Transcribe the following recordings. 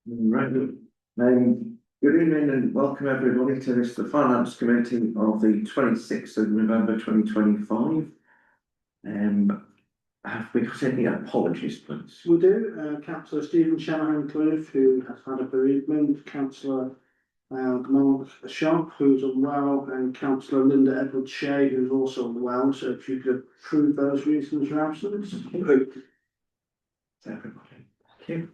Right. Good evening and welcome everybody to this, the Finance Committee of the 26th of November 2025. Have we got any apologies, please? We do. Councillor Stephen Shanahan-Cliff, who has had a bereavement, Councillor Mark Sharp, who's unwell, and Councillor Linda Edwards Shea, who's also unwell. So if you could approve those reasons for absence. Everybody. Thank you.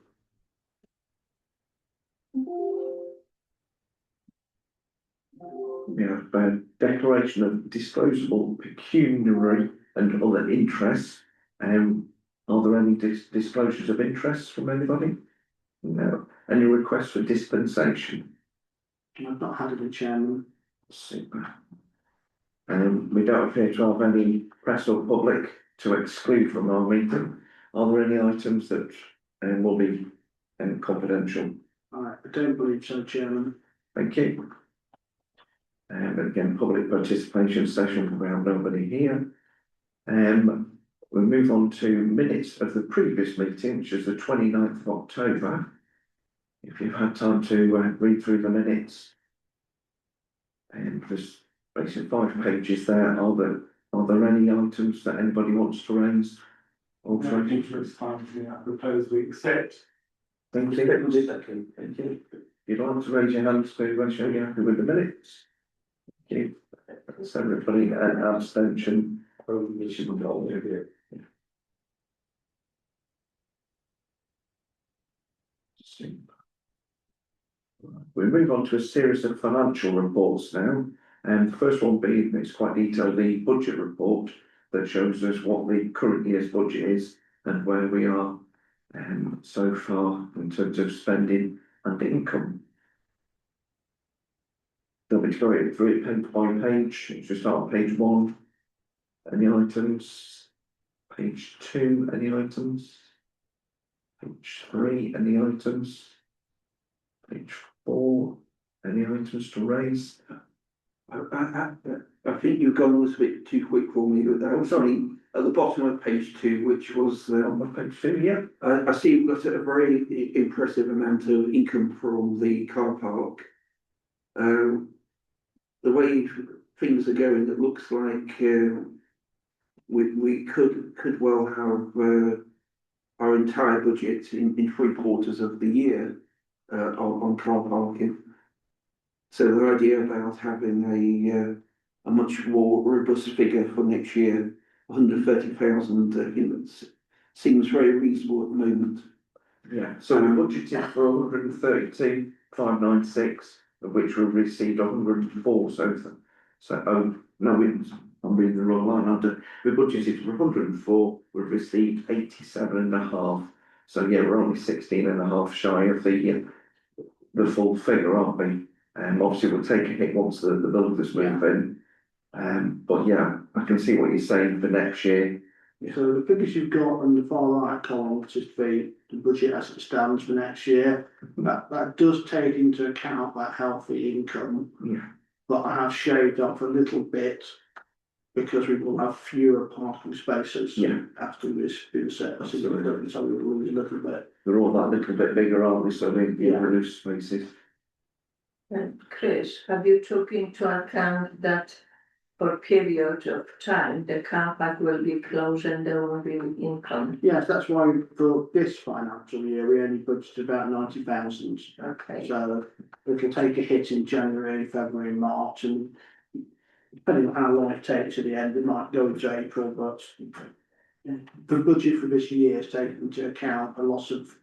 We have a declaration of disposable pecuniary and other interests. Are there any disclosures of interest from anybody? No. Any requests for dispensation? I've not had any, Chairman. Super. We don't appear to have any press or public to exclude from our meeting. Are there any items that will be confidential? I don't believe so, Chairman. Thank you. And again, public participation session, we have nobody here. We'll move on to minutes of the previous meeting, which is the 29th of October. If you've had time to read through the minutes, and there's basically 5 pages there. Are there any items that anybody wants to raise? It's time to propose we accept. Thank you. Thank you. If you'd like to raise your hands to show you're happy with the minutes. Thank you. So everybody, abstention. We move on to a series of financial reports now, and the first one being, it's quite detailed, the budget report that shows us what the current year's budget is and where we are so far in terms of spending and income. Then we go through it page by page. So start on page 1. Any items? Page 2. Any items? Page 3. Any items? Page 4. Any items to raise? I think you've gone a little bit too quick for me with that. Sorry, at the bottom of page 2, which was On page 2, yeah. I see we've got a very impressive amount of income from the car park. The way things are going, it looks like we could well have our entire budget in 3/4 of the year on car parking. So the idea about having a much more robust figure for next year, 130,000 units, seems very reasonable at the moment. Yeah, so we budgeted for 132,596, of which we've received 104 so far. I'm reading the wrong line. We budgeted for 104, we've received 87.5. So yeah, we're only 16.5 shy of the full figure, aren't we? Obviously we'll take a hit once the builders move in. But yeah, I can see what you're saying for next year. So the figures you've got on the far right column, which is the budget as it stands for next year, that does take into account that healthy income. Yeah. But I have shaved off a little bit because we will have fewer parking spaces. Yeah. After this being set, so we will lose a little bit. They're all that little bit bigger, aren't they? So they reduce spaces. Chris, have you took into account that for a period of time, the car park will be closed and there won't be income? Yes, that's why for this financial year, we only budgeted about 90,000. Okay. So it'll take a hit in January, February, March, and depending on how long it takes to the end, it might go into April, but the budget for this year is taken into account a loss of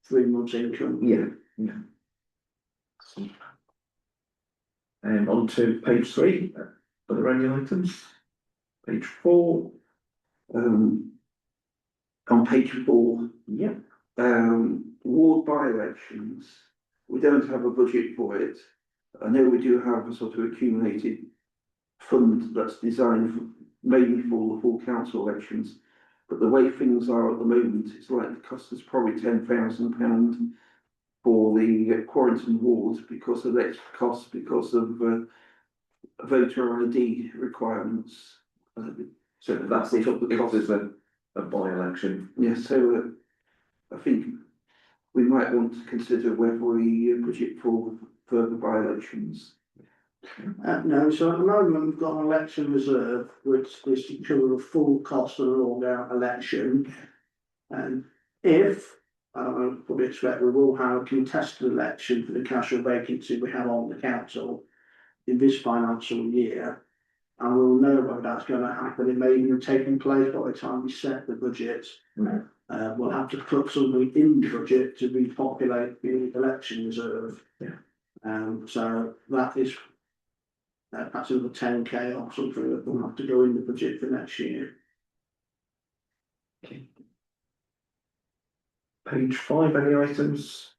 3 months' income. Yeah. And on to page 3. Are there any items? Page 4. On page 4, Yeah. ward by-elections, we don't have a budget for it. I know we do have a sort of accumulated fund that's designed mainly for the full council elections, but the way things are at the moment, it's like it costs us probably £10,000 for the Quarrington ward because of extra costs because of voter ID requirements. So that's if there's a by-election. Yeah, so I think we might want to consider whether we budget for further by-elections. No, so at the moment, we've got an election reserve, which is to cover the full cost of an all-out election. And if, I don't know, probably expect we will have a contested election for the casual vacancy we have on the council in this financial year. And we'll know whether that's going to happen. It may even have taken place by the time we set the budget. We'll have to put something in the budget to repopulate the election reserve. So that is, that's another 10k or something that will have to go in the budget for next year. Okay. Page 5, any items?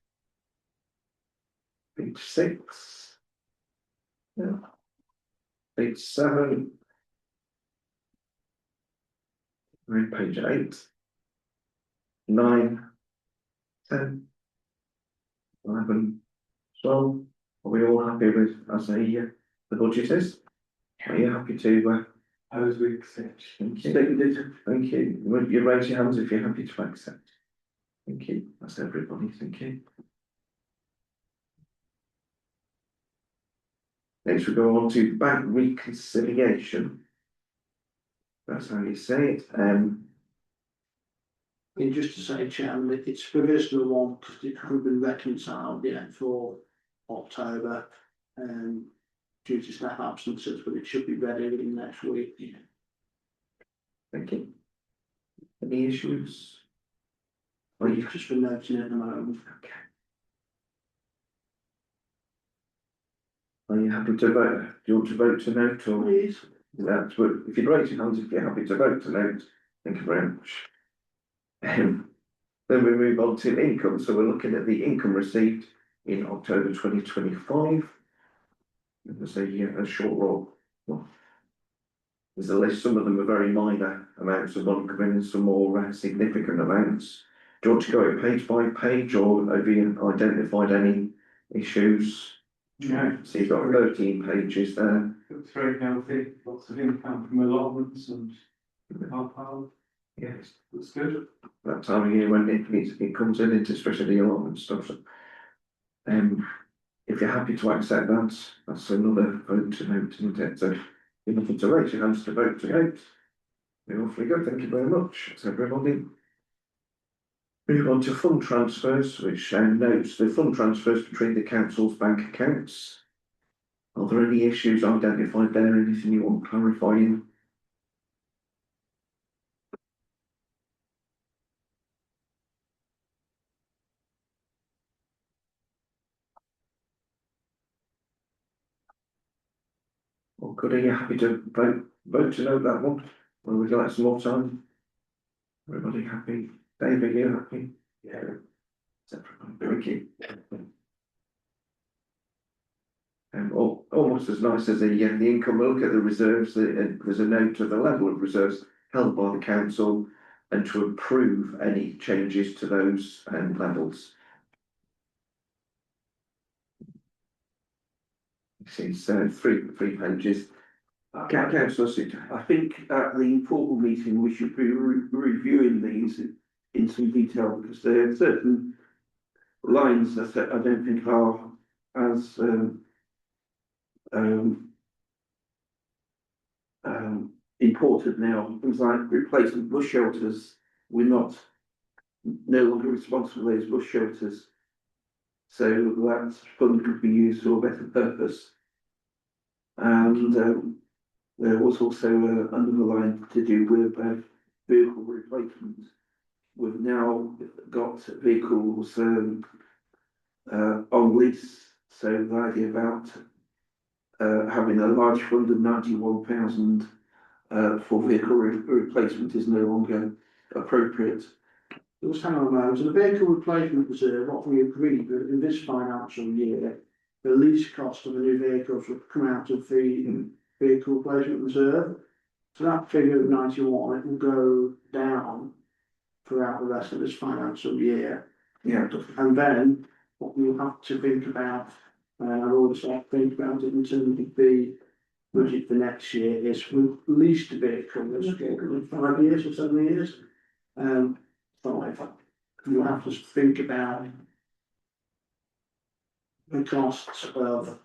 Page 6. Yeah. Page 7. We're in page 8. 9. 10. 11. 12. Are we all happy with as the budget is? Are you happy to Propose we accept. thank you. Seconded. Thank you. Would you raise your hands if you're happy to accept? Thank you. That's everybody. Thank you. Next we go on to bank reconciliation. That's how you say it. And just to say, Chairman, it's provisional one because it hasn't been reconciled yet for October. Due to staff absences, but it should be ready in next week. Thank you. Any issues? Or you Just for noting at the moment. okay? Are you happy to vote? Do you want to vote to note or? Please. That's what, if you'd raise your hands if you're happy to vote to note, thank you very much. Then we move on to income, so we're looking at the income received in October 2025. There's a short roll. Well, there's a list, some of them are very minor amounts of money coming in, some more significant amounts. Do you want to go page by page or have you identified any issues? No. So you've got 13 pages there. Looks very healthy, lots of income from allotments and car power, Yes, looks good. that time of year when it comes in, into especially the allotment stuff. If you're happy to accept that, that's another vote to note, isn't it? So you're looking to raise your hands to vote to note. We're awfully good, thank you very much. That's everybody. Move on to fund transfers, which notes the fund transfers between the council's bank accounts. Are there any issues identified there? Anything you want clarifying? Or good, are you happy to vote to note that one? Or would you like some more time? Everybody happy? David, you happy? Yeah. Thank you. Almost as nice as the income, we'll look at the reserves, there's a note of the level of reserves held by the council and to approve any changes to those levels. It's three pages. Councillor Sita. I think at the informal meeting, we should be reviewing these in some detail because there are certain lines that I don't think are as important now. Things like replacement bush shelters, we're no longer responsible for those bush shelters. So that fund could be used for a better purpose. And there was also another line to do with vehicle replacement. We've now got vehicles on lease, so the idea about having a large fund of 91,000 for vehicle replacement is no longer appropriate. Just hang on a moment, so the vehicle replacement reserve, what we agreed that in this financial year, the lease cost of the new vehicles would come out of the vehicle replacement reserve. So that figure of 91, it will go down throughout the rest of this financial year. Yeah. And then what we'll have to think about, and I've already started to think about it in terms of the budget for next year, is we've leased the vehicle, 5 years or 7 years. 5. you'll have to think about the costs of,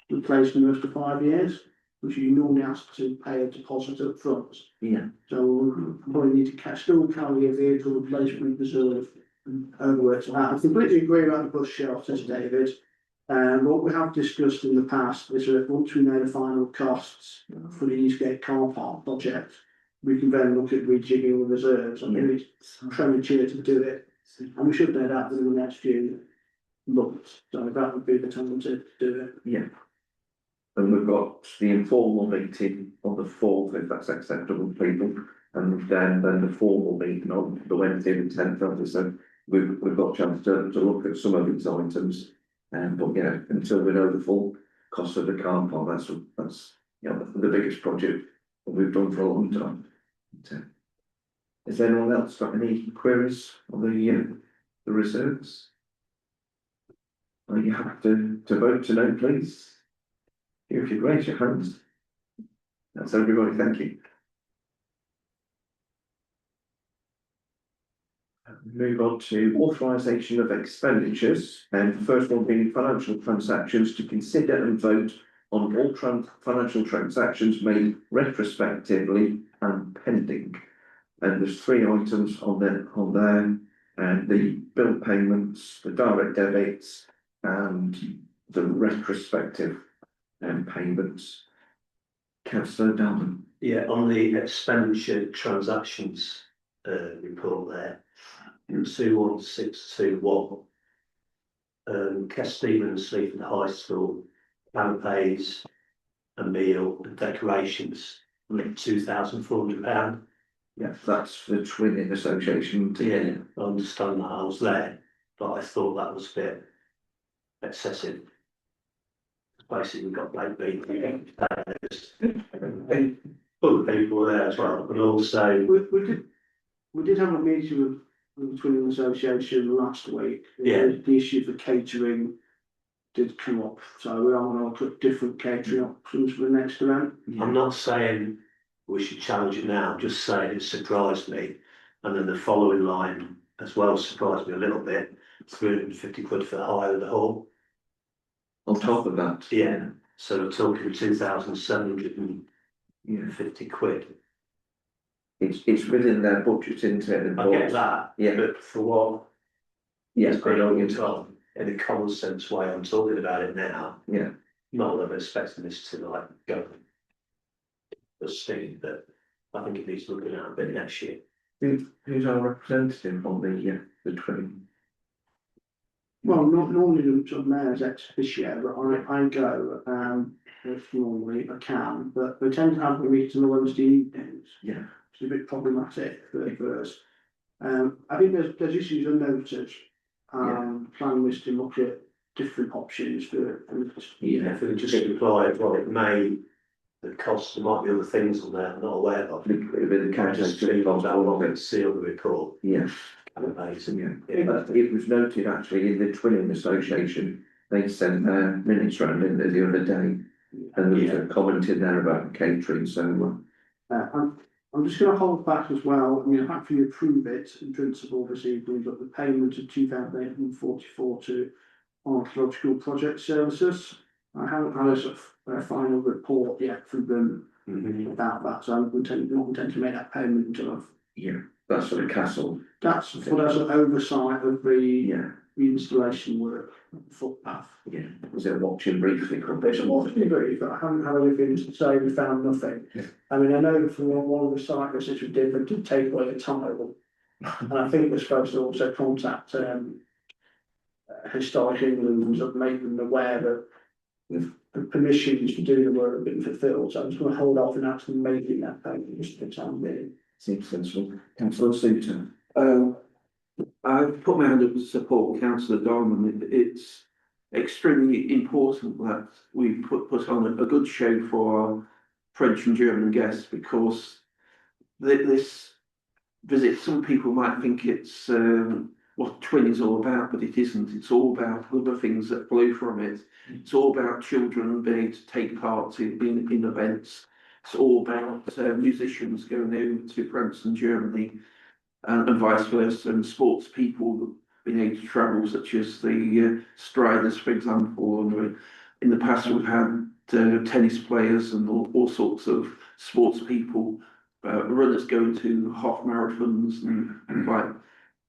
replacing after 5 years, which you normally ask to pay a deposit up front. Yeah, So we'll probably need to still carry a vehicle replacement reserve over to that. I completely agree about the bus shelters, David. What we have discussed in the past is that once we know the final costs for the Eastgate car park project, we can then look at rejigging the reserves. I think it's premature to do it, and we should know that within the next few months. So that would be the time to do it. yeah. And we've got the informal meeting on the 4th, if that's acceptable to people, and then the formal meeting on the Wednesday, the 10th, obviously. So we've got a chance to look at some of these items. But yeah, until we know the full cost of the car park, that's you know, the biggest project that we've done for a long time. So, has anyone else got any queries on the reserves? Well, you have to vote to know, please. If you raise your hands. That's everybody, thank you. Move on to authorisation of expenditures, and the first one being financial transactions, to consider and vote on all financial transactions made retrospectively and pending. And there's 3 items on there, and the bill payments, the direct debits, and the retrospective payments. Councillor Dalton. Yeah, on the expenditure transactions report there, 21621. Kes Stevens, Sleaford High School, canapes, a meal and decorations, £2,400. Yeah, that's the Twinning Association. Yeah, I understand that, I was there, but I thought that was a bit excessive. Basically, we've got Blake Bean, other people there as well, but also. We did have a meeting with the Twinning Association last week. Yeah. The issue for catering did come up, so we are going to look at different catering options for the next event. I'm not saying we should challenge it now, I'm just saying it surprised me. And then the following line as well surprised me a little bit, £350 for the hire of the hall. On top of that. Yeah, so we're talking £2,750. It's within their budget, isn't it? I get that, Yeah. but for what Yes, is being told, in a common sense way, I'm talking about it now. Yeah. Not that I'm expecting this to like go the steam, but I think it needs looking at a bit next year. Who's our representative on the Twinning? Well, not normally the sort of mayor's ex officio, but I go, if normally I can, but we tend to have the meeting on Wednesday evenings. Yeah. It's a bit problematic for us. I think there's issues I noted. Plan was to look at different options for. Yeah, if we just reply, well, it may, the cost, there might be other things on there I'm not aware of. The Just see what's that one and seal the report. Yeah. Amazing. Yeah. It was noted actually in the Twinning Association, they sent their minutes round in the other day, and there was a comment in there about catering, so. I'm just going to hold back as well. I mean, I'm happy to approve it in principle this evening, but the payment of 2,844 to Archaeological Project Services, I haven't had a sort of final report yet from them about that, so I'm not intending to make that payment until I've. Yeah, that's for the castle. That's for the oversight of the Yeah, installation work, footpath. yeah. Was it watching briefly? It's a watching brief, but I haven't had anything to say. We found nothing. Yeah. I mean, I know from one of the site visits we did, they did take away the tile, and I think we're supposed to also contact Historic England and sort of make them aware that the permissions to do the work have been fulfilled. So I'm just going to hold off and actually making that payment just for the time being. Seems sensible. Councillor Suter. I've put my hand up to support Councillor Diamond. It's extremely important that we put on a good show for our French and German guests, because this visit, some people might think it's what Twin is all about, but it isn't. It's all about other things that flow from it. It's all about children being able to take part in events. It's all about musicians going over to France and Germany. and vice versa, and sports people being able to travel, such as the striders, for example. And in the past, we've had tennis players and all sorts of sports people, runners going to half marathons and like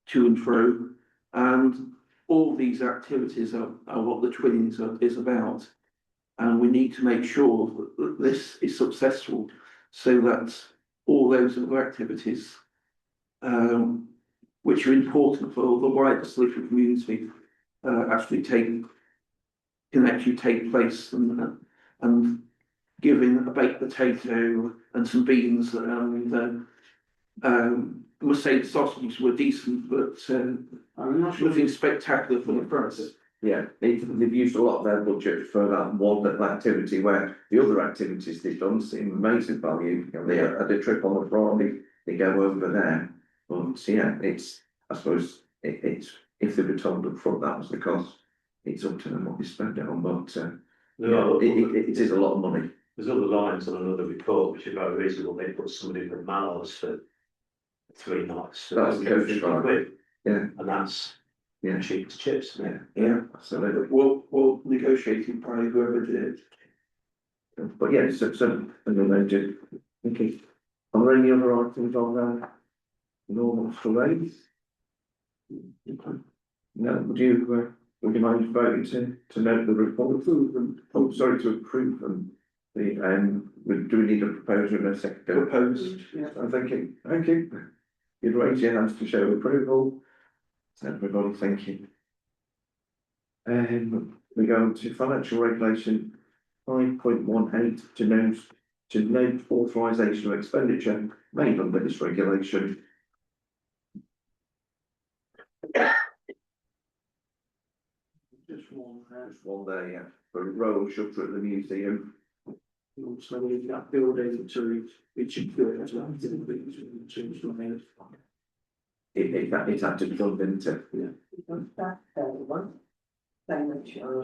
to and fro. And all these activities are what the twinning is about. And we need to make sure that this is successful so that all those other activities, which are important for the wider Sleaford community, actually can actually take place, and giving a baked potato and some beans and I must say the sausages were decent, but I'm not sure. nothing spectacular for the price. Yeah, they've used a lot of their budget for that one little activity, where the other activities they've done seem amazing value. You know, they had a trip on a Friday, they go over there. But yeah, I suppose it's, if they were told up front that was the cost, it's up to them what they spend it on, but it is a lot of money. There's other lines on another report which are very reasonable. They put somebody from Mallows for 3 nights. So That's it's coach 50 drive. quid, Yeah, and that's yeah, cheap as chips. Isn't it? yeah, absolutely. Well negotiated by whoever did it. But yeah, so, and then they do. Okay. Are there any other items on there? Normal for raise? No, would you mind voting to note the report? Oh, sorry, to approve them. Do we need a proposer and a second? Proposed. Yeah. Thank you. You'd raise your hands to show approval. Everybody, thank you. We go on to financial regulation 5.18 to note authorisation of expenditure made under this regulation. Just one, There's one there, yeah, for a roll shutter at the museum. so we need that building to be secured as well. It had to be done, didn't it?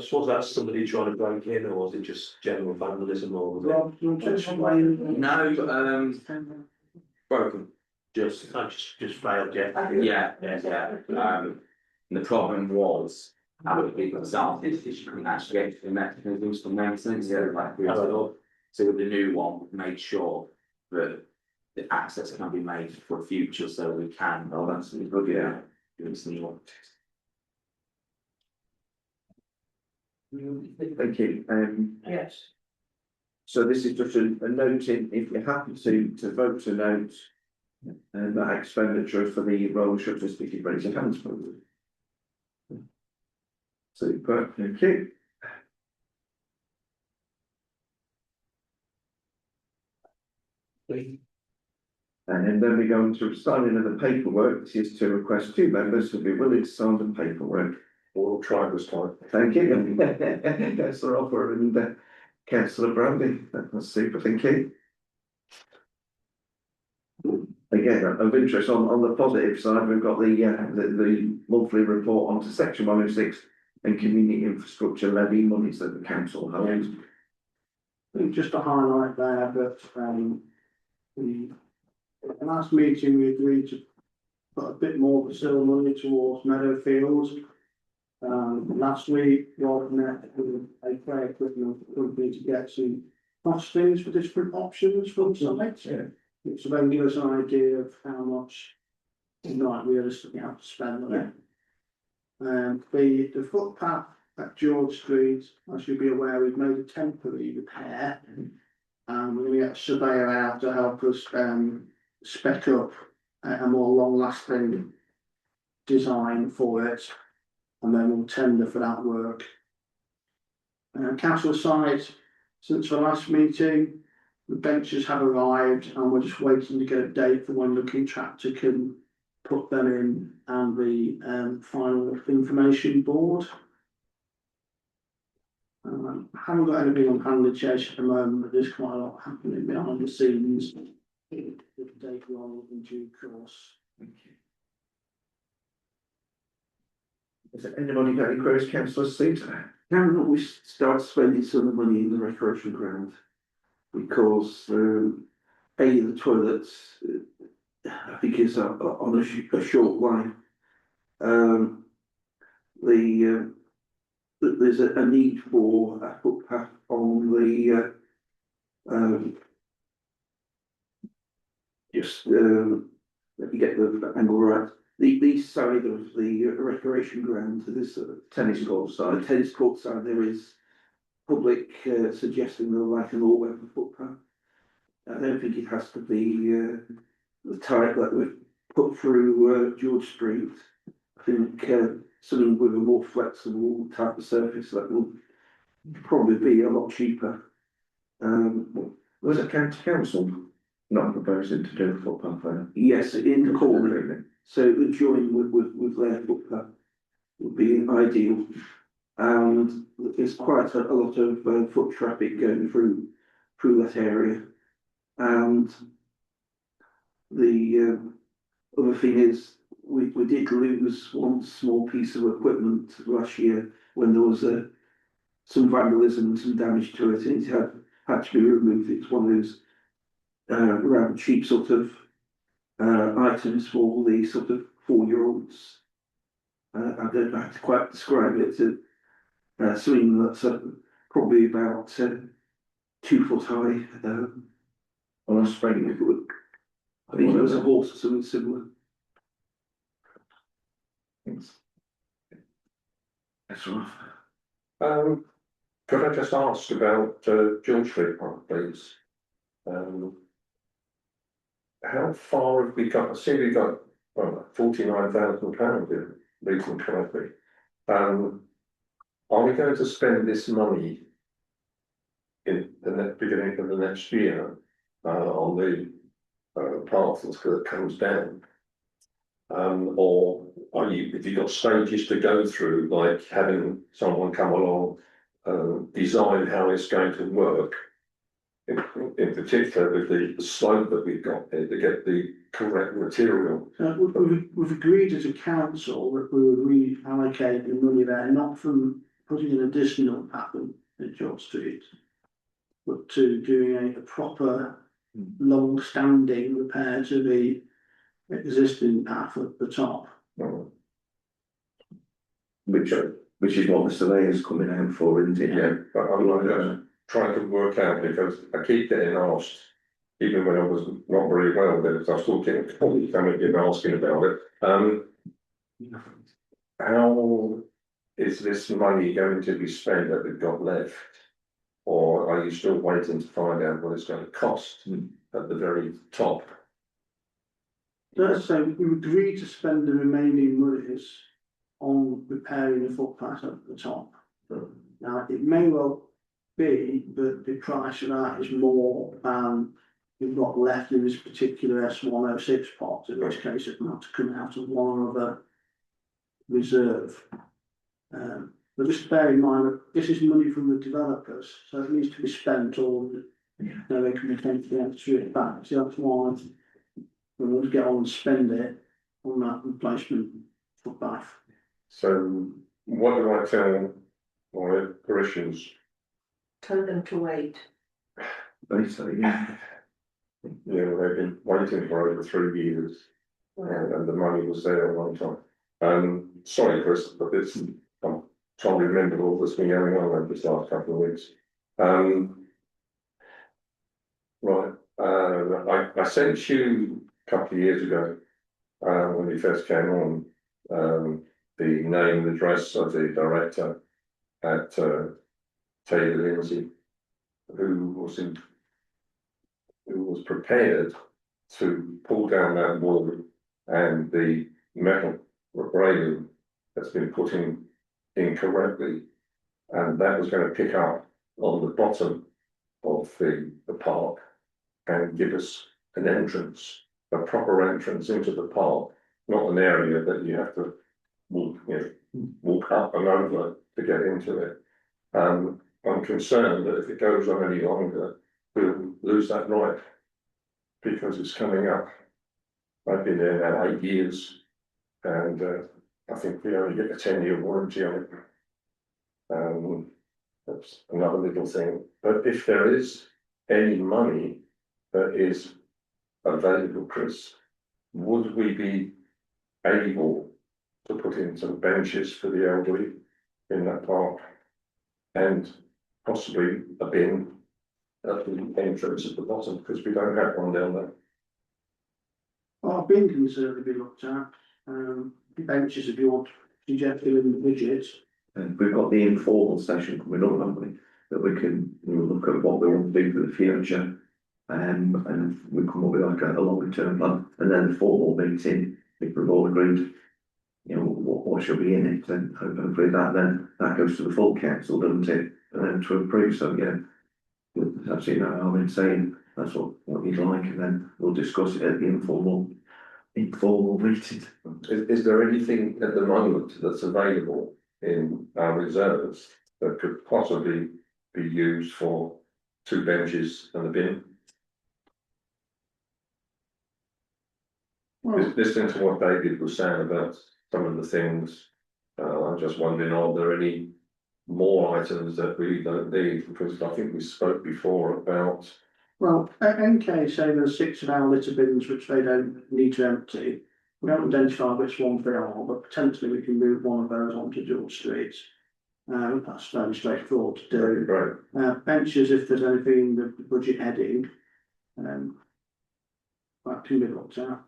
So was that somebody trying to break in, or was it just general vandalism, or was it? Rob, you want to explain? No, broken, just, I just failed, yeah. yeah. The problem was, how people started, is you couldn't actually get the mechanisms for maintenance, like we thought. So with the new one, we've made sure that the access can be made for future, so we can. Oh, that's good, yeah. Do this new one. Thank you. Yes. So this is just a noting, if you're happy to vote to note that expenditure for the roll shutters, if you raise your hands, please. Super, thank you. And then we go into signing of the paperwork. This is to request 2 members to be willing to sign the paperwork. We'll try this time. Thank you. Councillor Hopper and Councillor Brandy. That's super, thank you. Again, of interest on the positive side, we've got the monthly report onto section 106 and community infrastructure levy monies that the council holds. I think just to highlight there that, the last meeting we agreed to put a bit more facility money towards Meadowfields. Last week, Rob met with a play equipment company to get some costings for different options for the site. Yeah. It's then give us an idea of how much we might realistically have to spend on it. The footpath at George Street, as you'll be aware, we've made a temporary repair. And we're going to get a surveyor out to help us spec up a more long-lasting design for it, and then we'll tender for that work. Council site, since the last meeting, the benches have arrived, and we're just waiting to get a date for when the contractor can put them in, and the final information board. I haven't got anything on hand to chase at the moment, but there's quite a lot happening behind the scenes. It will take long in due course. Thank you. Has anybody got any queries, Councillor Seater? Can we start spending some of the money in the recreation ground? Because the toilets I think it's on a short line. There's a need for a footpath on the, let me get the angle right. The east side of the recreation ground, there's a Tennis court on the side. tennis court side, there is public suggesting they'll like an all-weather footpath. I don't think it has to be the type that we've put through George Street. I think something with a more flexible type of surface that will probably be a lot cheaper. Was the county council not proposing to do a footpath there? Yes, in the corner, so the join with their footpath would be ideal. And there's quite a lot of foot traffic going through that area. And the other thing is, we did lose one small piece of equipment last year when there was some vandalism and some damage to it, and it had to be removed. It's one of those rather cheap sort of items for the sort of 4-year-olds. I don't know how to quite describe it. Something that's probably about 2 foot high. On a spring. I think it was a horse or something similar. That's rough. Could I just ask about George Street Park, please? How far have we got? I see we got £49,000 in Leeton correctly. Are we going to spend this money in the beginning of the next year on the path that comes down? Or have you got stages to go through, like having someone come along, design how it's going to work, in particular with the slope that we've got there to get the correct material? We've agreed as a council that we would reallocate the money there, not from putting an additional path at George Street, but to doing a proper long-standing repair to the existing path at the top. Which is what the surveyor's coming out for, isn't it? Yeah, but I'm just trying to work out, because I keep getting asked, even when I was not very well, I still get coming in asking about it. How is this money going to be spent that we've got left? Or are you still waiting to find out what it's going to cost at the very top? So we agreed to spend the remaining monies on repairing the footpath at the top. Now, it may well be that the price of that is more than we've got left in this particular S106 pot, in which case it might have to come out of one other reserve. But just bear in mind that this is money from the developers, so it needs to be spent, or they can potentially have to treat it back. So that's why we'll get on and spend it on that replacement footpath. So what do I tell my parishioners? Tell them to wait. They say, yeah. Yeah, they've been waiting for over 3 years, and the money was there a long time. Sorry, Chris, but I'm trying to remember all that's been going on over this last couple of weeks. Right, I sent you a couple of years ago, when we first came on, the name and address of the director at Taylor Lindsay, who was prepared to pull down that wall and the metal railing that's been put in incorrectly, and that was going to pick up on the bottom of the park and give us an entrance, a proper entrance into the park, not an area that you have to walk up and over to get into it. I'm concerned that if it goes on any longer, we'll lose that right, because it's coming up. I've been there now 8 years, and I think we only get a 10-year warranty on it. That's another little thing. But if there is any money that is available, Chris, would we be able to put in some benches for the elderly in that park? And possibly a bin at the entrance at the bottom, because we don't have one down there. Well, bin can certainly be looked at, benches if you want, suggest in the budget. And we've got the informal session coming up, haven't we? That we can, we'll look at what we want to do for the future. And we come up with like a longer term plan, and then the formal meeting, if we've all agreed, you know, what should be in it, and hopefully that goes to the full council, doesn't it? And then to approve, so yeah. There's absolutely no harm in saying that's what you'd like, and then we'll discuss it at the informal meeting. Is there anything at the moment that's available in our reserves that could possibly be used for 2 benches and a bin? Well, Listening to what David was saying about some of the things, I'm just wondering, are there any more items that we don't need? Because I think we spoke before about, well, NK say there's 6 of our litter bins which they don't need to empty. We haven't identified which ones they are, but potentially we can move one of those onto George Street. That's fairly straightforward to do. right, Benches, if there's anything in the budget heading, that can be looked at.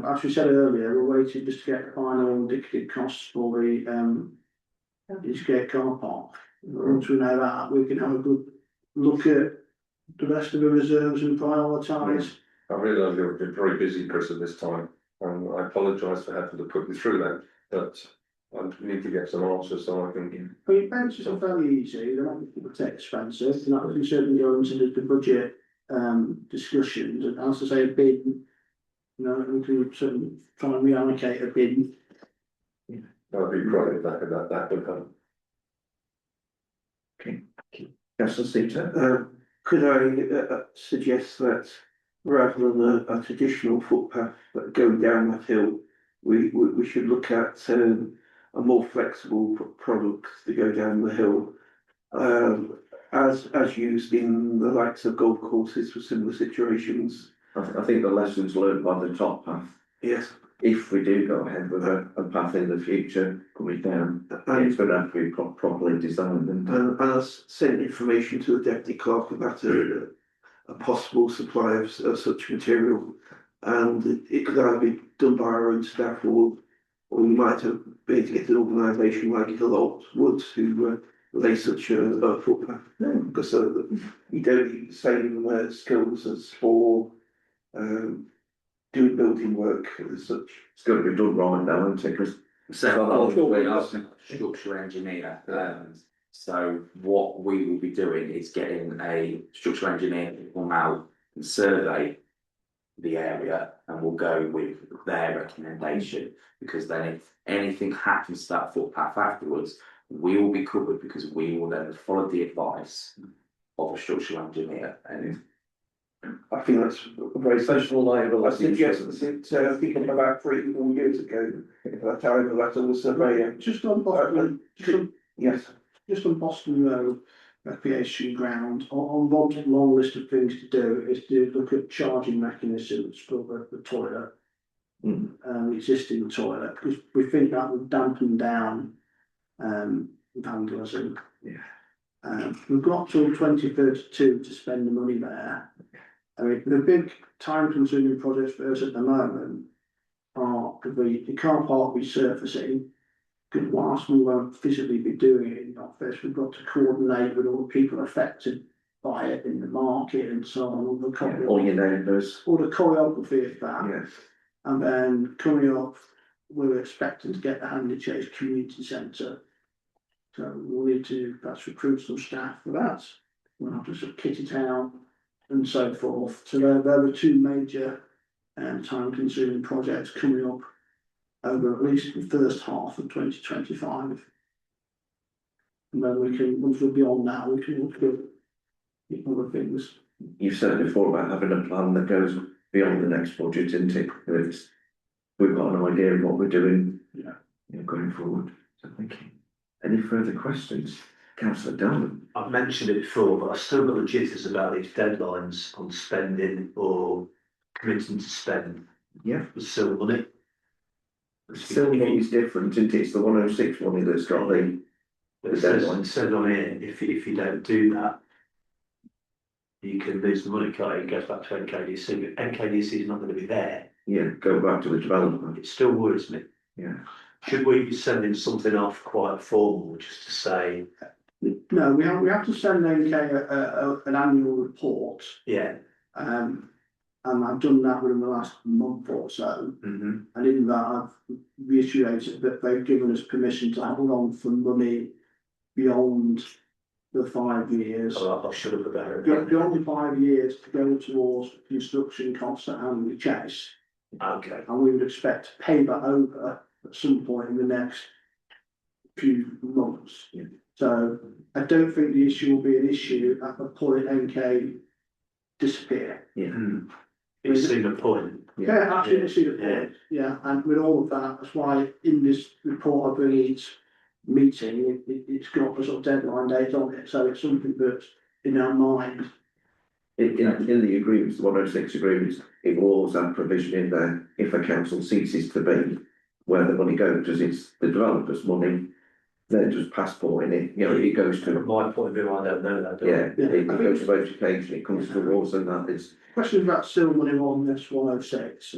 As we said earlier, we're waiting just to get final indicative costs for the Eastgate car park. Once we know that, we can have a good look at the rest of the reserves and prioritise. I realise you're very busy, Chris, at this time, and I apologise for having to put you through that, but I need to get some answers so I can. I mean, benches are fairly easy, they're not particularly expensive, and that can certainly go into the budget discussions, and as I say, a bid, you know, we can certainly try and reallocate a bid. I'd be great if that would help. Councillor Seaton? Could I suggest that rather than a traditional footpath that going down that hill, we should look at a more flexible product to go down the hill, as used in the likes of golf courses for similar situations. I think the lessons learned by the top path, Yes, if we do go ahead with a path in the future coming down, it's going to have to be properly designed. And and I sent information to the deputy clerk about a possible supply of such material, and it could either be done by our own staff, or we might have been able to get an organisation like Hill Woods who lay such a footpath, because you don't need the same skills as for doing building work as such. it's got to be done right now, isn't it? Because So we are a structural engineer, so what we will be doing is getting a structural engineer to come out and survey the area, and we'll go with their recommendation, because then if anything happens to that footpath afterwards, we will be covered, because we will then follow the advice of a structural engineer. And I think that's a very Social liability. I suggested it, I think about 3 or 4 years ago, at that time, that was a surveyor. Just on Boston, Yes, just on Boston Road, recreation ground, on Bob's long list of things to do is to look at charging mechanisms for the toilet. Existing toilet, because we think that will dampen down vandalism. Yeah. We've got till 2032 to spend the money there. I mean, the big time consuming projects for us at the moment are the car park resurfacing. Because whilst we won't physically be doing it in the office, we've got to coordinate with all the people affected by it in the market and so on. All your neighbours. All the choreography of that. Yes. And then coming up, we're expecting to get the Handy Chase Community Centre. So we'll need to perhaps recruit some staff for that. We'll have to sort of kit it out and so forth. So there are 2 major time consuming projects coming up over at least the first half of 2025. And then we can, once we're beyond that, we can look at other things. You've said before about having a plan that goes beyond the next budget, isn't it? We've got an idea of what we're doing, going forward. So thank you. Any further questions? Councillor Dolan? I've mentioned it before, but I've still got the jitters about these deadlines on spending or committing to spend Yeah, the silver money. still money is different, isn't it? It's the 106 money that's got the, It says on here, if you don't do that, you can lose the money card, it goes back to NKDC, but NKDC is not going to be there. yeah, go back to the developer, It still worries me. yeah. Should we be sending something off quite formal, just to say, No, we have to send NK an annual report, yeah, and I've done that within the last month or so. mm-hmm, And in that, I've reiterated that they've given us permission to hold on for money beyond the 5 years. I should have put that Beyond the 5 years to go towards construction costs at Hamley Chase. Okay, And we would expect to pay that over at some point in the next few months. Yeah. So I don't think the issue will be an issue at the point NK disappear. mm. It's seen a point. Yeah, absolutely see the point. Yeah, and with all of that, that's why in this report I bring each meeting, it's got a sort of deadline date on it, so it's something that's in our mind. In the agreements, the 106 agreements, it will always have provision in there if a council ceases to be where the money goes, because it's the developer's money. They're just passporting it, you know, it goes From to, my point of view, I don't know that. do I? yeah, it goes to education, it comes to wards and that is, Questions about silver money on this 106,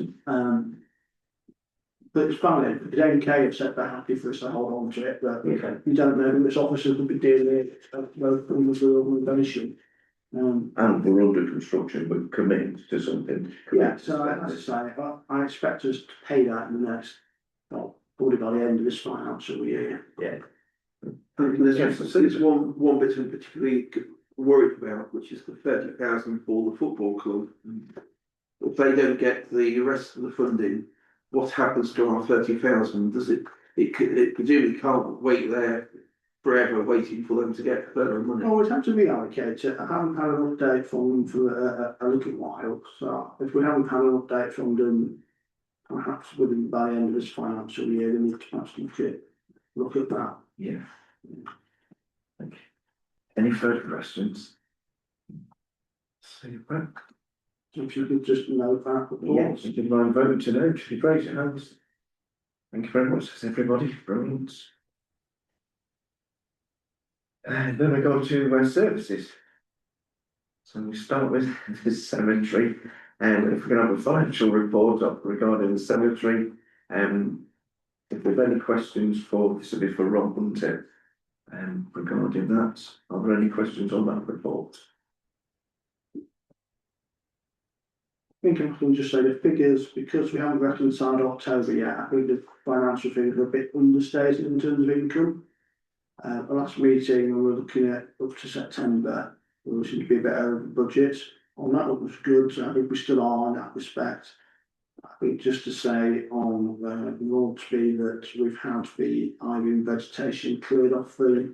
but it's valid, because NK have said they're happy for us to hold on to it, but Okay. you don't know who this officers will be dealing with, both under the organisation. and we're under construction, we're committed to something. Yeah, so as I say, I expect us to pay that in the next, well, probably by the end of this financial year. Yeah, There's one bit I'm particularly worried about, which is the 30,000 for the football club. If they don't get the rest of the funding, what happens to our 30,000? Does it presumably can't wait there forever waiting for them to get further money? Always have to reallocate it. I haven't had an update from them for a little while, so if we haven't had an update from them, perhaps within by the end of this financial year, we need to perhaps look at that. Yeah. Okay. Any further questions? Super. So if you could just note that. Yes, if you'd mind voting to know, should be great, it helps. Thank you very much, everybody, brilliant. And then we go to services. So we start with the cemetery, and if we can have a financial report up regarding the cemetery, if there's any questions for, this will be for Rob, wouldn't it? Regarding that, are there any questions on that report? I think I can just say the figures, because we haven't reconciled October yet, I think the financial figures are a bit understated in terms of income. The last meeting, we were looking at up to September, we seemed to be a bit over budget. On that one was good, so I think we still are in that respect. I think just to say on Nordsby that we've had the ivy and vegetation cleared off the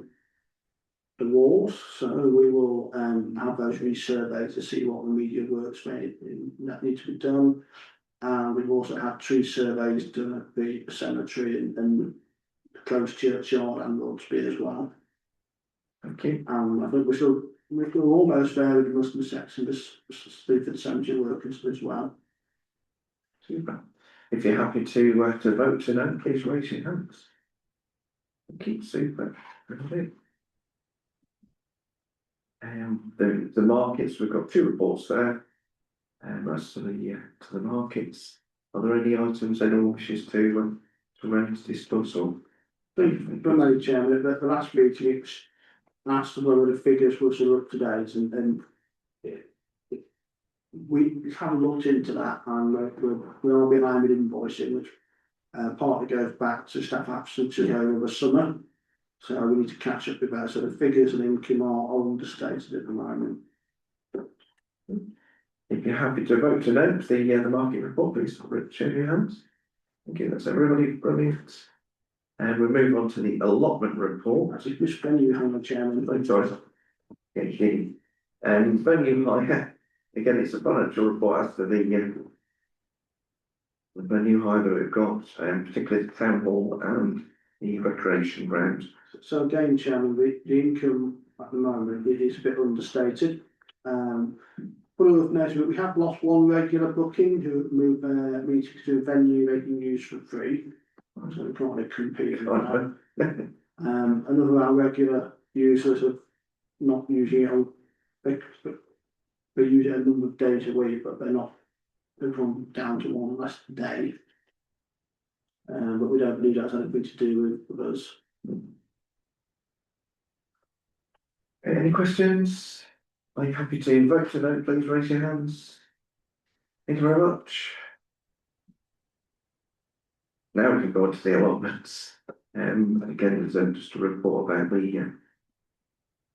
walls, so we will have those resurveyed to see what remedial works that need to be done. And we've also had tree surveys done at the cemetery and the close churchyard and Nordsby as well. Thank you. And I think we're almost there with the Muslim section, the Sleaford Cemetery workers as well. Super. If you're happy to vote to no, please raise your hands. Thank you, super. Brilliant. The markets, we've got 2 reports there. As to the markets, are there any items anyone wishes to raise, discuss, or? Primarily, Chairman, at the last meeting, it was asked whether the figures were sort of up to date, and we haven't looked into that, and we are behind with invoicing, which partly goes back to staff absences over the summer. So we need to catch up with that. So the figures and income are understated at the moment. If you're happy to vote to note the market report, please show your hands. Thank you, that's everybody, brilliant. And we move on to the allotment report. That's it, which venue, Hannah, Chairman. I'm sorry. And venue hire, again, it's a financial report as to the venue hire that we've got, particularly the town hall and the recreation ground. So again, Chairman, the income at the moment it is a bit understated. worth noting that we have lost one regular booking who moved their meetings to a venue they can use for free. So we can't really compete with that. Another of our regular users have not using it on, they use it a number of days a week, but they've gone down to one less day. But we don't believe that's anything to do with us. Any questions? Are you happy to vote today? Please raise your hands. Thank you very much. Now we can go on to the allotments. Again, there's just a report about the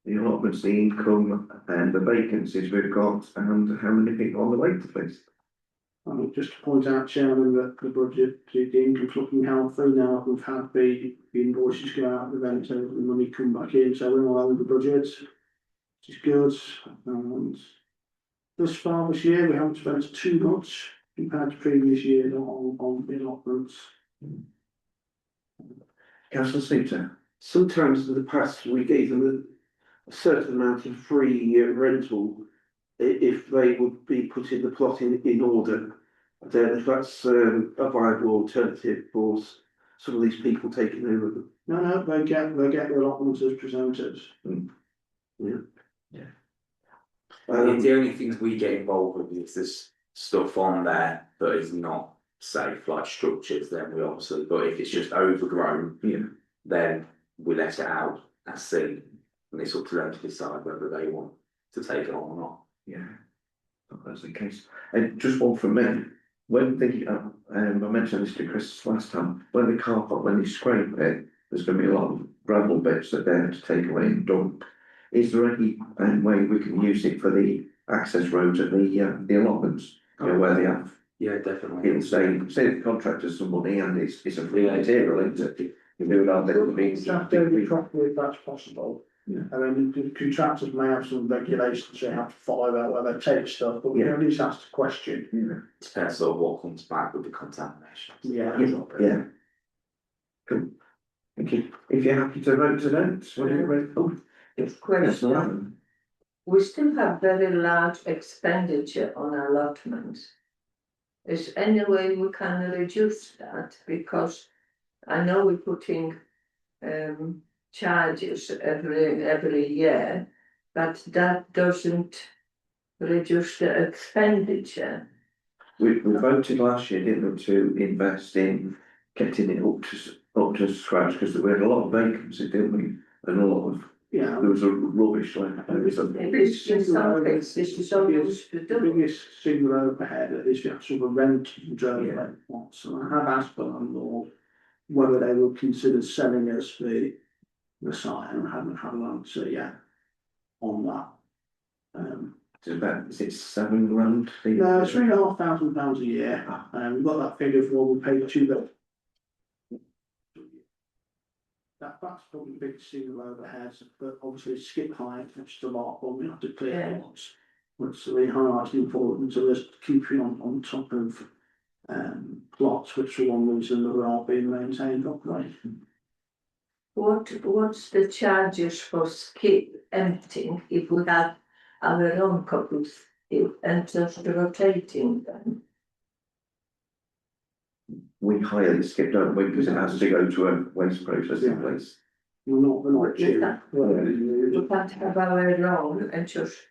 allotments, the income and the vacancies we've got and how many people on the waiting list. Just to point out, Chairman, that the budget, the income's looking healthy now. We've had the invoices go out, the rent, and the money come back in, so we're not over the budget, which is good. And thus far this year, we haven't spent too much compared to previous years on the allotments. Councillor Seaton. Sometimes in the past, we gave them a certain amount of free rental if they would be putting the plot in order. I don't know if that's a viable alternative for some of these people taking over them. No, they get the allotments as presented. The only things we get involved with is this stuff on there that is not safe, like structures, then we obviously, but if it's just overgrown, then we let it out at sea, and it's up to them to decide whether they want to take it on or not. Yeah, that's the case. And just one from me. When I mentioned this to Chris last time, when the car park, when they scrape it, there's going to be a lot of gravel bits that they have to take away and dump. Is there any way we can use it for the access roads at the allotments? You know, where they have. Yeah, definitely. It'll say the contractor's some money and it's a free material, isn't it? You do it on the means. Properly if that's possible. Yeah. I mean, the contractors may have some regulations they have to follow out where they take stuff, but we can at least ask the question. Depends on what comes back with the contamination. Yeah. Cool. Thank you. If you're happy to vote tonight, Question. We still have very large expenditure on allotment. Is any way we can reduce that? Because I know we're putting charges every year, but that doesn't reduce the expenditure. We voted last year, didn't we, to invest in getting it up to scratch, because we had a lot of vacancy, didn't we? And a lot of, there was a rubbish left. The biggest single overhead is the actual rent of the plots, and I have asked the landlord whether they would consider selling us the site, and I haven't had an answer yet on that. Is it £7 grand? No, it's £3,500 a year. We've got that figure for what we paid to them. That's probably the biggest single overhead, but obviously skip height, which is a lot, but we have to clear lots. Which really highlights the importance of us keeping on top of plots, which for one reason that are being maintained properly. What's the charges for skip emptying if we have our own couples and just rotating them? We hire the skip, don't we, because it has to go to a waste processing place. We're not cheap. We can't have our own and just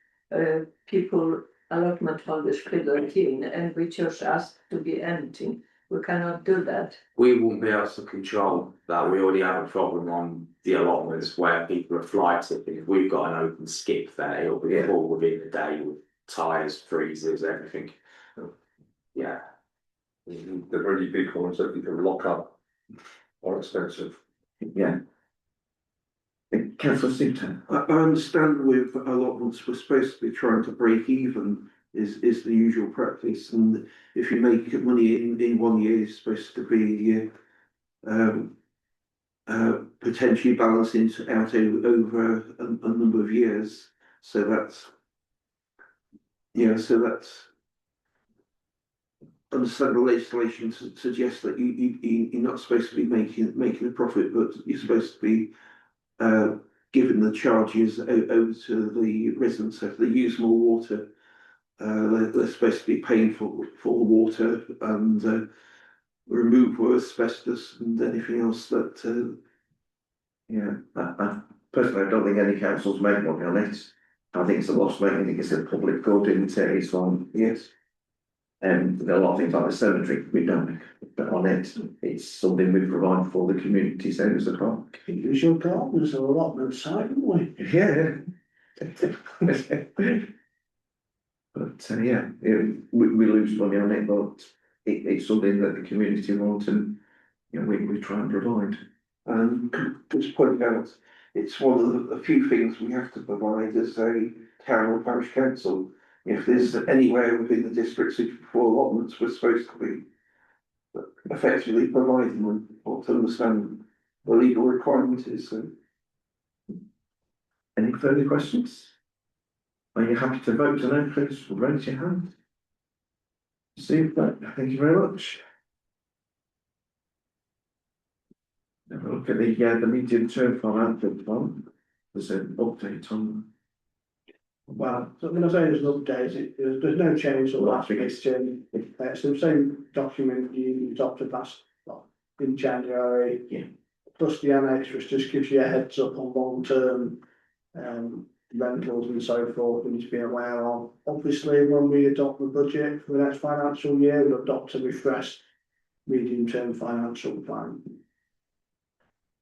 people allotment holders fill it in and we just ask to be empty. We cannot do that. We won't be able to control that. We already have a problem on the allotments where people are fly tipping. If we've got an open skip there, it'll be full within a day with tyres, freezers, everything. Yeah. The really big ones that you can lock up are expensive. Yeah. Councillor Seaton. I understand with allotments, we're supposed to be trying to break even is the usual practice, and if you make money in 1 year, it's supposed to be potentially balancing out over a number of years. So that's understand the legislation suggests that you're not supposed to be making a profit, but you're supposed to be giving the charges over to the residents if they use more water. they're supposed to be paying for water and removal of asbestos and anything else that, Yeah, personally, I don't think any councils make money on it. I think it's a loss making, I think it's a public good, isn't it? It's on, yes. there are a lot of things like the cemetery, we don't, but on it, it's something we provide for the community centres as well. Use your gardens or allotment site, haven't we? Yeah. But yeah, we lose money on it, but it's something that the community want and, you know, we try and provide. And just point out, it's one of the few things we have to provide as a town or parish council. If there's anywhere within the district suitable for allotments, we're supposed to be effectively providing them or to understand the legal requirement is. So. Any further questions? Are you happy to vote tonight, please? Raise your hand. Super, thank you very much. Have a look at the medium term financial plan. There's an update on. Well, so when I say there's an update, there's no change to last week, it's the same document you adopted last, in January. Yeah. Plus the annex, which just gives you a heads up on long-term rentals and so forth, we need to be aware of. Obviously, when we adopt the budget for the next financial year, we'll adopt a refreshed medium-term financial plan.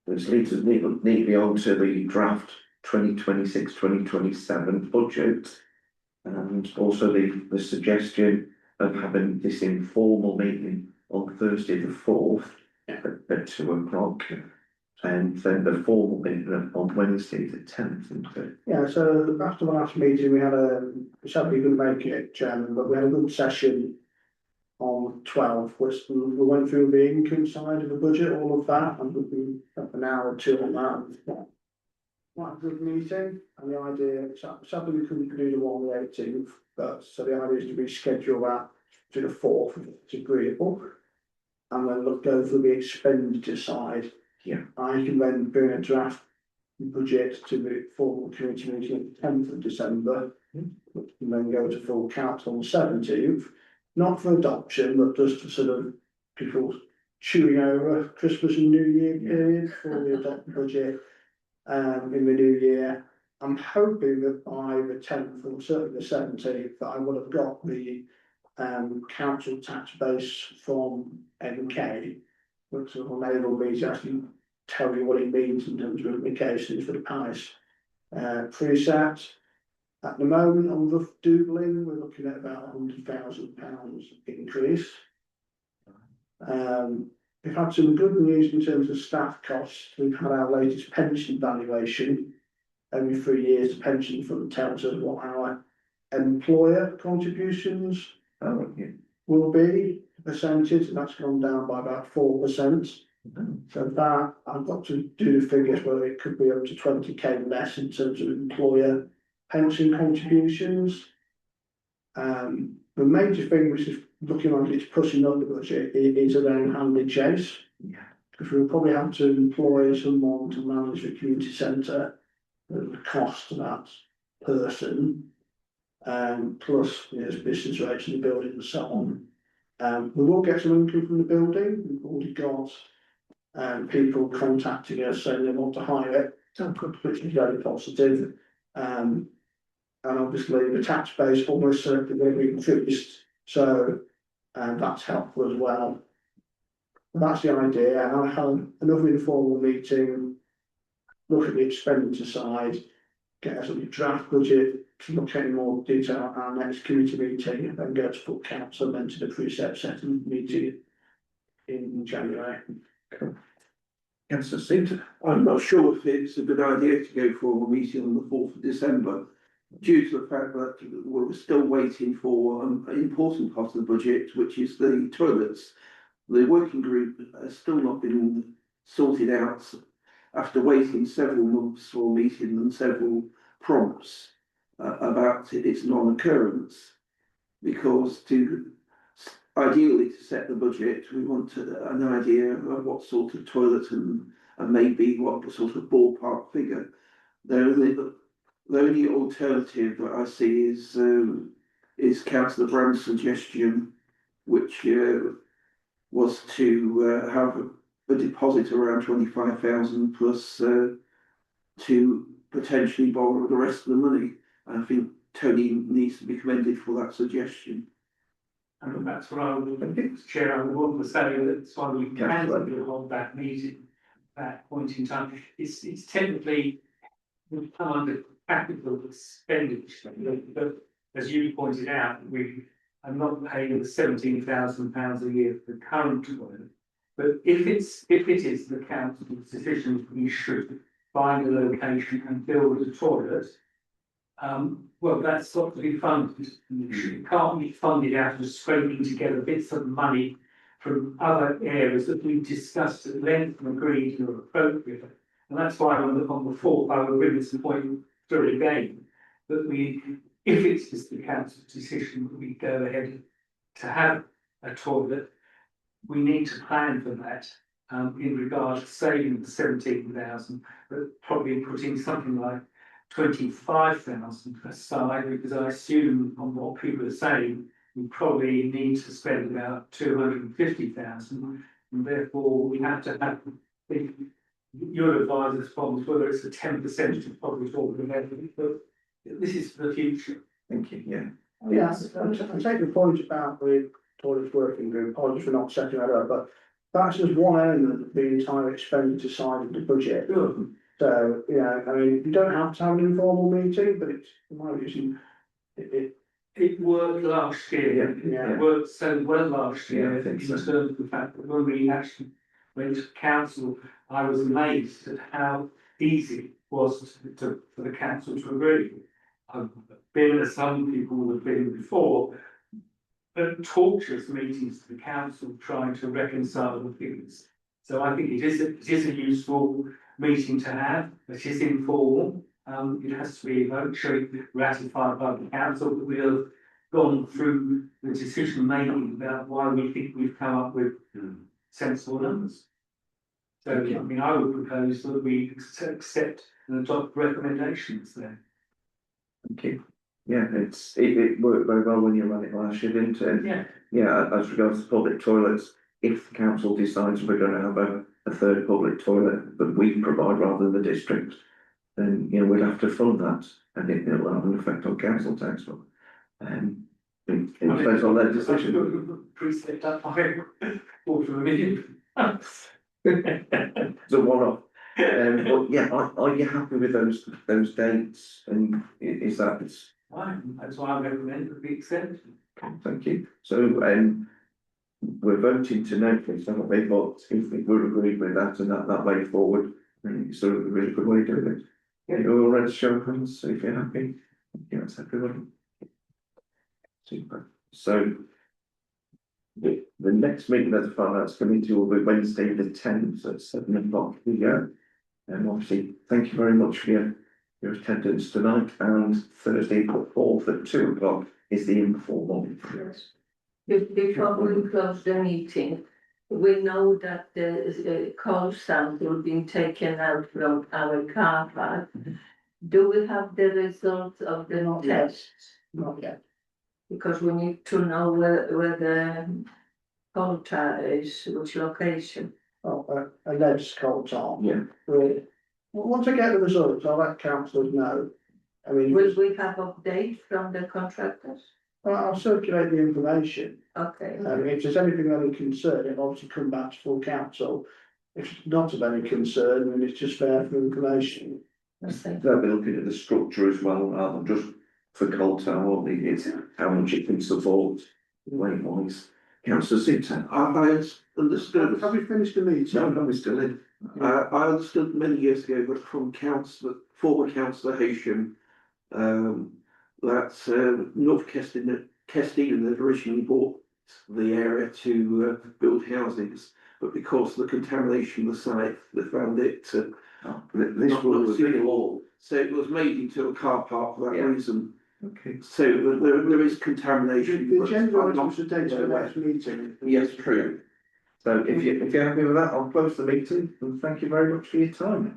Which leads us neatly on to the draft 2026-2027 budget. And also the suggestion of having this informal meeting on Thursday the 4th at 2 o'clock. And then the formal meeting on Wednesday the 10th, isn't it? Yeah, so after the last meeting, we had sadly couldn't make it, Chairman, but we had a good session on 12, which we went through the income side of the budget, all of that, and we've been up an hour or two on that. Quite a good meeting, and the idea, sadly we couldn't do the one on the 18th, but so the idea is to reschedule that to the 4th, if it's agreeable. And then go through the expenditure side. Yeah. I can then bring a draft budget to the formal committee meeting on the 10th of December. And then go to full council on the 17th, not for adoption, but just for sort of people chewing over Christmas and New Year period before we adopt the budget in the new year. I'm hoping that by the 10th or certainly the 17th that I would have got the council tax base from MK, which will enable me to actually tell you what it means in terms of implications for the parish preset. At the moment, on rough doodling, we're looking at about £100,000 increase. We've had some good news in terms of staff costs. We've had our latest pension valuation. Every 3 years, the pension fund tells us what our employer contributions will be, percentage, and that's gone down by about 4%. So that, I've got to do the figures whether it could be up to 20k less in terms of employer pension contributions. The major thing which is looking like it's pushing up the budget is around Handley Chase. Yeah. Because we'll probably have to employ someone to manage the community centre, the cost of that person, plus there's business rates in the building and so on. We will get some income from the building. We've already got people contacting us saying they want to hire it, which is very positive. And obviously the tax base almost certainly will be increased, so that's helpful as well. That's the idea, and I have another informal meeting, look at the expenditure side, get us a draft budget to look at in more detail at our next committee meeting, and then go to full council, then to the precept setting meeting in January. Cool. Councillor Seaton. I'm not sure if it's a good idea to go for a meeting on the 4th of December, due to the fact that we're still waiting for an important part of the budget, which is the toilets. The working group has still not been sorted out after waiting several months for a meeting and several prompts about its non-occurrence. Because ideally to set the budget, we want an idea of what sort of toilet and maybe what sort of ballpark figure. The only alternative that I see is is Councillor Brand's suggestion, which was to have a deposit around 25,000 plus to potentially borrow the rest of the money. I think Tony needs to be commended for that suggestion. And that's what I would, Chair, I would want to say that's why we cancelled it on that meeting, that point in time. It's technically, we come under capital expenditure, but as you pointed out, we are not paying the £17,000 a year for the current one. But if it is the council's decision, we should find a location and build a toilet. Well, that's got to be funded. It can't be funded out of scraping together bits of money from other areas that we've discussed at length and agreed are appropriate. And that's why on the fourth, I would bring this point through again, that if it's just the council's decision that we go ahead to have a toilet, we need to plan for that. In regards to saving the 17,000, but probably putting something like 25,000 aside, because I assume on what people are saying, we probably need to spend about 250,000, and therefore we have to have your advisor's problems, whether it's a 10% of probably talking about, but this is for the future. Thank you, yeah. Yes, I take the point about the toilets working group, apologies for not setting that up, but that's just one element of the entire expenditure side of the budget. Good. So, yeah, I mean, you don't have to have an informal meeting, but it's, in my view, It worked last year. Yeah. It worked so well last year Yeah, I in think so. terms of the fact that when we actually went to council, I was amazed at how easy it was for the council to agree. I've been, as some people have been before, but torturous meetings to the council trying to reconcile the things. So I think it is a useful meeting to have. It is informal. It has to be eventually ratified by the council, but we have gone through the decision making about why we think we've come up with sensible numbers. So, I mean, I would propose that we accept and adopt recommendations there. Thank you. Yeah, it worked very well when you ran it last year, didn't it? Yeah. Yeah, as regards to public toilets, if the council decides we're going to have a third public toilet that we provide rather than the district, then, you know, we'll have to fund that, and it'll have an effect on council tax. But it depends on their decision. Precept up by $250,000. It's a one-off. But yeah, are you happy with those dates? And is that? Fine, that's why I recommend that we accept. Thank you. So we're voting to notice, haven't we? But if we're agreed with that and that way forward, then it's sort of a really good way of doing it. Yeah. You're all ready to show hands, so if you're happy. Yes, everyone. Super. So the next meeting of the Finance Committee will be Wednesday the 10th at 7 o'clock here. And obviously, thank you very much for your attendance tonight, and Thursday the 4th at 2 o'clock is the informal. Yes. Before we close the meeting, we know that the coal sample being taken out from our car park. Do we have the results of the tests? not yet. Because we need to know where the coal tar is, which location. Oh, alleged coal tar. Yeah. Really. Well, once I get the results, I'll let councillors know. I mean, Will we have update from the contractors? I'll circulate the information. Okay. If there's anything of any concern, it'll obviously come back to full council. If it's not of any concern, then it's just there for information. Okay. They'll be looking at the structure as well, rather than just for coal tar, won't they? It's how much it can support weight wise. Councillor Sinton. I understood. Have we finished the meeting? No, we're still in. I understood many years ago, but from former councillor Haysham, that North Kestingen had originally bought the area to build housings, but because of the contamination of the site, they found it This not was suitable. So it was made into a car park for that Yeah. reason. okay. So there is contamination. The but agenda I'm items not for date for the aware. next meeting. Yes, true. So if you're happy with that, I'll close the meeting and thank you very much for your time.